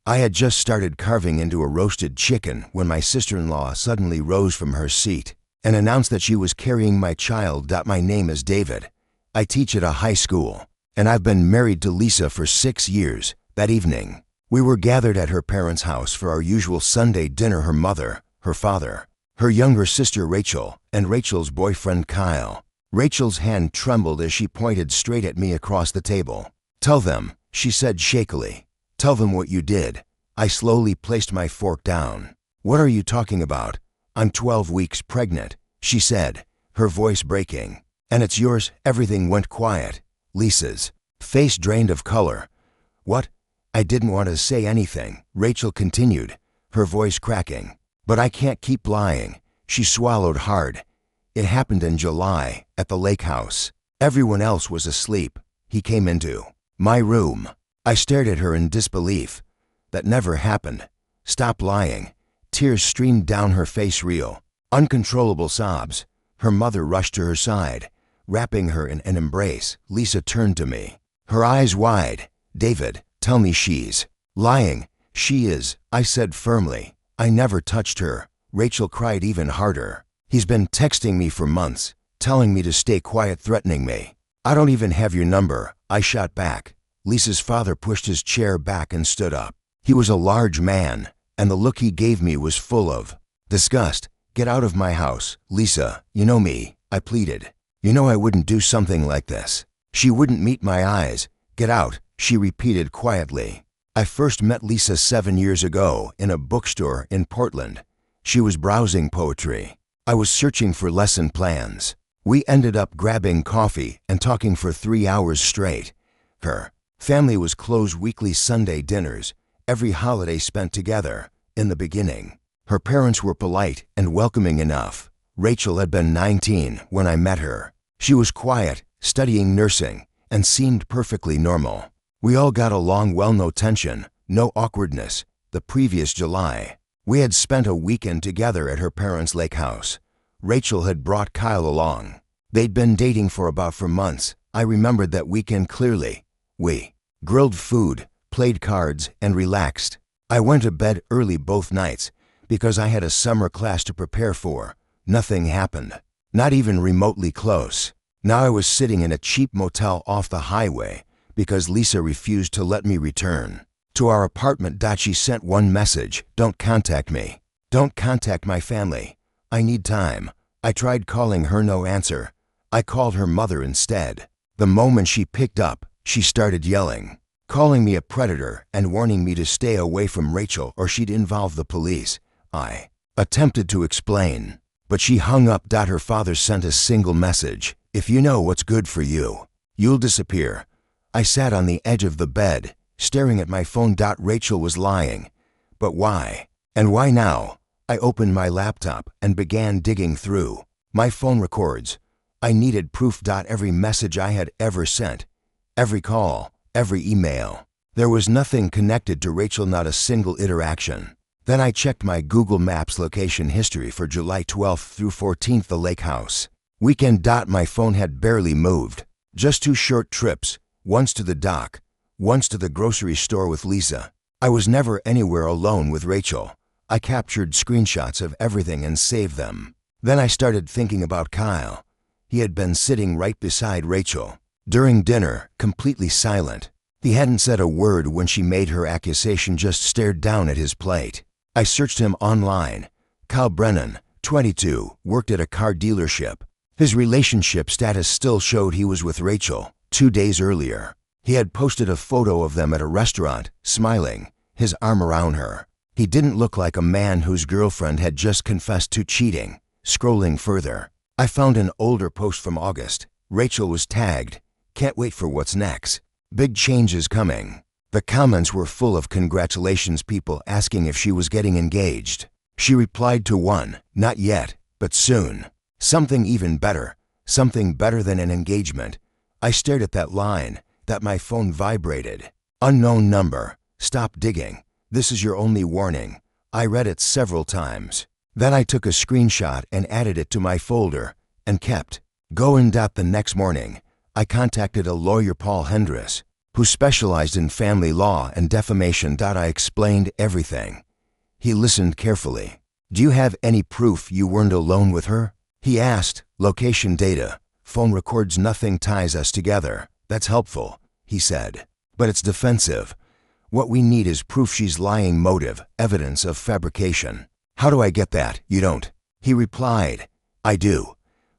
I had just started carving into a roasted chicken when my sister-in-law suddenly rose from her seat and announced that she was carrying my child. My name is David. I teach at a high school, and I've been married to Lisa for 6 years. That evening, we were gathered at her parents' house for our usual Sunday dinner. Her mother, her father, her younger sister Rachel, and Rachel's boyfriend Kyle. Rachel's hand trembled as she pointed straight at me across the table. "Tell them," she said shakily. "Tell them what you did." I slowly placed my fork down. "What are you talking about? I'm 12 weeks pregnant," she said, her voice breaking. "And it's yours." Everything went quiet. Lisa's face drained of color. "What?" I didn't want to say anything. Rachel continued, her voice cracking. "But I can't keep lying." She swallowed hard. "It happened in July, at the lake house. Everyone else was asleep. He came into my room." I stared at her in disbelief. "That never happened. Stop lying." Tears streamed down her face, real, uncontrollable sobs. Her mother rushed to her side, wrapping her in an embrace. Lisa turned to me, her eyes wide. "David, tell me she's lying." "She is," I said firmly. "I never touched her." Rachel cried even harder. "He's been texting me for months, telling me to stay quiet, threatening me." "I don't even have your number," I shot back. Lisa's father pushed his chair back and stood up. He was a large man, and the look he gave me was full of disgust. "Get out of my house, Lisa. You know me," I pleaded. "You know I wouldn't do something like this." She wouldn't meet my eyes. "Get out," she repeated quietly. I first met Lisa 7 years ago in a bookstore in Portland. She was browsing poetry. I was searching for lesson plans. We ended up grabbing coffee and talking for 3 hours straight. Her family was closed weekly Sunday dinners, every holiday spent together. In the beginning, her parents were polite and welcoming enough. Rachel had been 19 when I met her. She was quiet, studying nursing, and seemed perfectly normal. We all got along well, no tension, no awkwardness. The previous July, we had spent a weekend together at her parents' lake house. Rachel had brought Kyle along. They'd been dating for months. I remembered that weekend clearly. We grilled food, played cards, and relaxed. I went to bed early both nights because I had a summer class to prepare for. Nothing happened, not even remotely close. Now I was sitting in a cheap motel off the highway because Lisa refused to let me return to our apartment. She sent one message: "Don't contact me. Don't contact my family. I need time." I tried calling her, no answer. I called her mother instead. The moment she picked up, she started yelling, calling me a predator and warning me to stay away from Rachel or she'd involve the police. I attempted to explain, but she hung up. Her father sent a single message: "If you know what's good for you, you'll disappear." I sat on the edge of the bed, staring at my phone. Rachel was lying. But why? And why now? I opened my laptop and began digging through my phone records. I needed proof. Every message I had ever sent, every call, every email. There was nothing connected to Rachel, not a single interaction. Then I checked my Google Maps location history for July 12th through 14th, the lake house weekend. My phone had barely moved. Just 2 short trips, once to the dock, once to the grocery store with Lisa. I was never anywhere alone with Rachel. I captured screenshots of everything and saved them. Then I started thinking about Kyle. He had been sitting right beside Rachel during dinner, completely silent. He hadn't said a word when she made her accusation, just stared down at his plate. I searched him online. Kyle Brennan, 22, worked at a car dealership. His relationship status still showed he was with Rachel. 2 days earlier, he had posted a photo of them at a restaurant, smiling, his arm around her. He didn't look like a man whose girlfriend had just confessed to cheating. Scrolling further, I found an older post from August. Rachel was tagged, "Can't wait for what's next. Big changes coming." The comments were full of congratulations, people asking if she was getting engaged. She replied to one, "Not yet, but soon." Something even better, something better than an engagement. I stared at that line, my phone vibrated. "Unknown number. Stop digging. This is your only warning." I read it several times. Then I took a screenshot and added it to my folder and kept going. The next morning, I contacted a lawyer, Paul Hendris. who specialized in family law and defamation. I explained everything. He listened carefully. Do you have any proof you weren't alone with her? He asked. Location data. Phone records. Nothing ties us together. That's helpful, he said. But it's defensive. What we need is proof she's lying. Motive, evidence of fabrication. How do I get that? You don't. He replied. I do.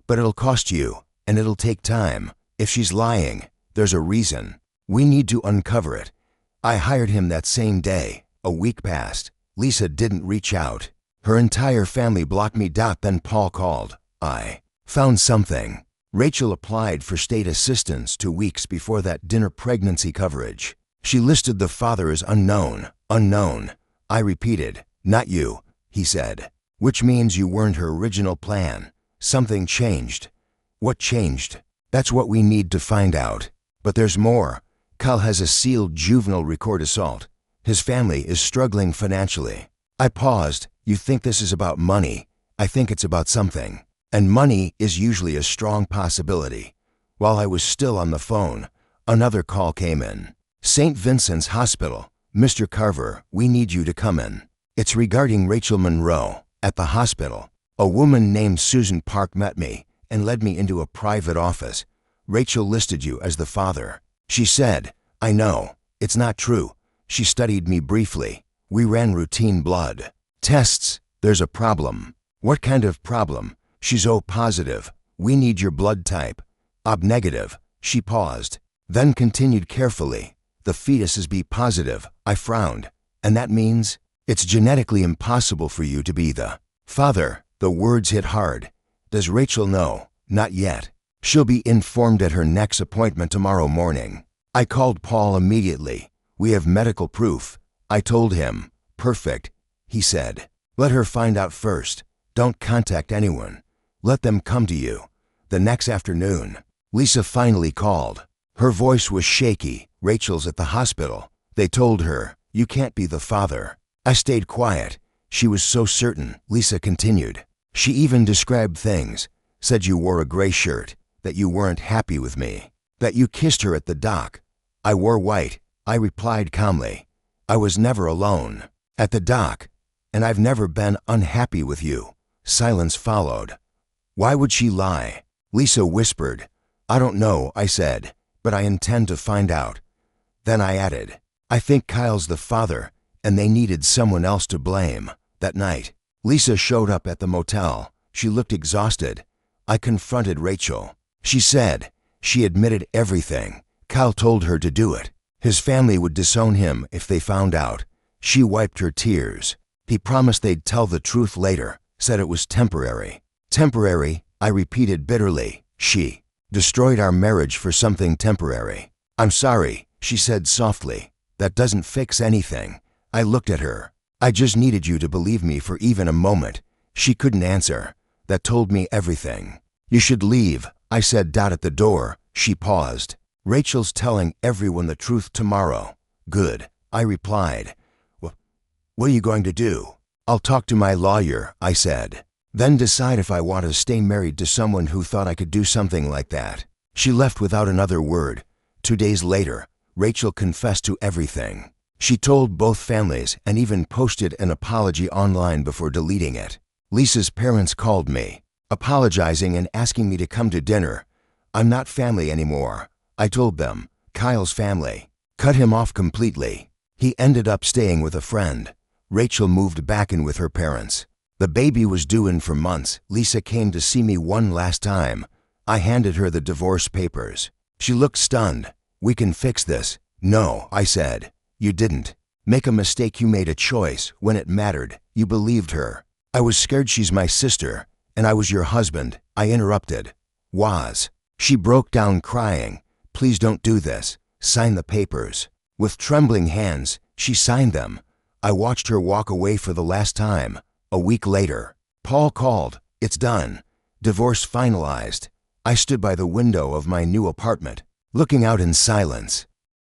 But it'll cost you, and it'll take time. If she's lying, there's a reason. We need to uncover it. I hired him that same day. A week passed. Lisa didn't reach out. Her entire family blocked me. Then Paul called. I found something. Rachel applied for state assistance 2 weeks before that dinner. Pregnancy coverage. She listed the father as unknown. Unknown. I repeated. Not you, he said. Which means you weren't her original plan. Something changed. What changed? That's what we need to find out. But there's more. Kyle has a sealed juvenile record assault. His family is struggling financially. I paused. You think this is about money? I think it's about something. And money is usually a strong possibility. While I was still on the phone, another call came in. St. Vincent's Hospital. Mr. Carver, we need you to come in. It's regarding Rachel Monroe. At the hospital, a woman named Susan Park met me and led me into a private office. Rachel listed you as the father. She said, I know. It's not true. She studied me briefly. We ran routine blood tests. There's a problem. What kind of problem? She's O positive. We need your blood type. Ob negative. She paused, then continued carefully. The fetus is B positive. I frowned. And that means it's genetically impossible for you to be the father. The words hit hard. Does Rachel know? Not yet. She'll be informed at her next appointment tomorrow morning. I called Paul immediately. We have medical proof. I told him. Perfect, he said. Let her find out first. Don't contact anyone. Let them come to you. The next afternoon, Lisa finally called. Her voice was shaky. Rachel's at the hospital. They told her, you can't be the father. I stayed quiet. She was so certain. Lisa continued. She even described things. Said you wore a gray shirt, that you weren't happy with me, that you kissed her at the dock. I wore white. I replied calmly. I was never alone. At the dock. And I've never been unhappy with you. Silence followed. Why would she lie? Lisa whispered. I don't know, I said, but I intend to find out. Then I added, I think Kyle's the father, and they needed someone else to blame. That night, Lisa showed up at the motel. She looked exhausted. I confronted Rachel. She said she admitted everything. Kyle told her to do it. His family would disown him if they found out. She wiped her tears. He promised they'd tell the truth later, said it was temporary. Temporary, I repeated bitterly. She destroyed our marriage for something temporary. I'm sorry, she said softly. That doesn't fix anything. I looked at her. I just needed you to believe me for even a moment. She couldn't answer. That told me everything. You should leave, I said. At the door, she paused. Rachel's telling everyone the truth tomorrow. Good, I replied. What are you going to do? I'll talk to my lawyer, I said. Then decide if I want to stay married to someone who thought I could do something like that. She left without another word. 2 days later, Rachel confessed to everything. She told both families and even posted an apology online before deleting it. Lisa's parents called me, apologizing and asking me to come to dinner. I'm not family anymore, I told them. Kyle's family cut him off completely. He ended up staying with a friend. Rachel moved back in with her parents. The baby was due in for months. Lisa came to see me one last time. I handed her the divorce papers. She looked stunned. We can fix this. No, I said. You didn't make a mistake. You made a choice when it mattered. You believed her. I was scared. She's my sister, and I was your husband. I interrupted. Was. She broke down crying. Please don't do this. Sign the papers. With trembling hands, she signed them. I watched her walk away for the last time. A week later, Paul called. It's done. Divorce finalized. I stood by the window of my new apartment, looking out in silence.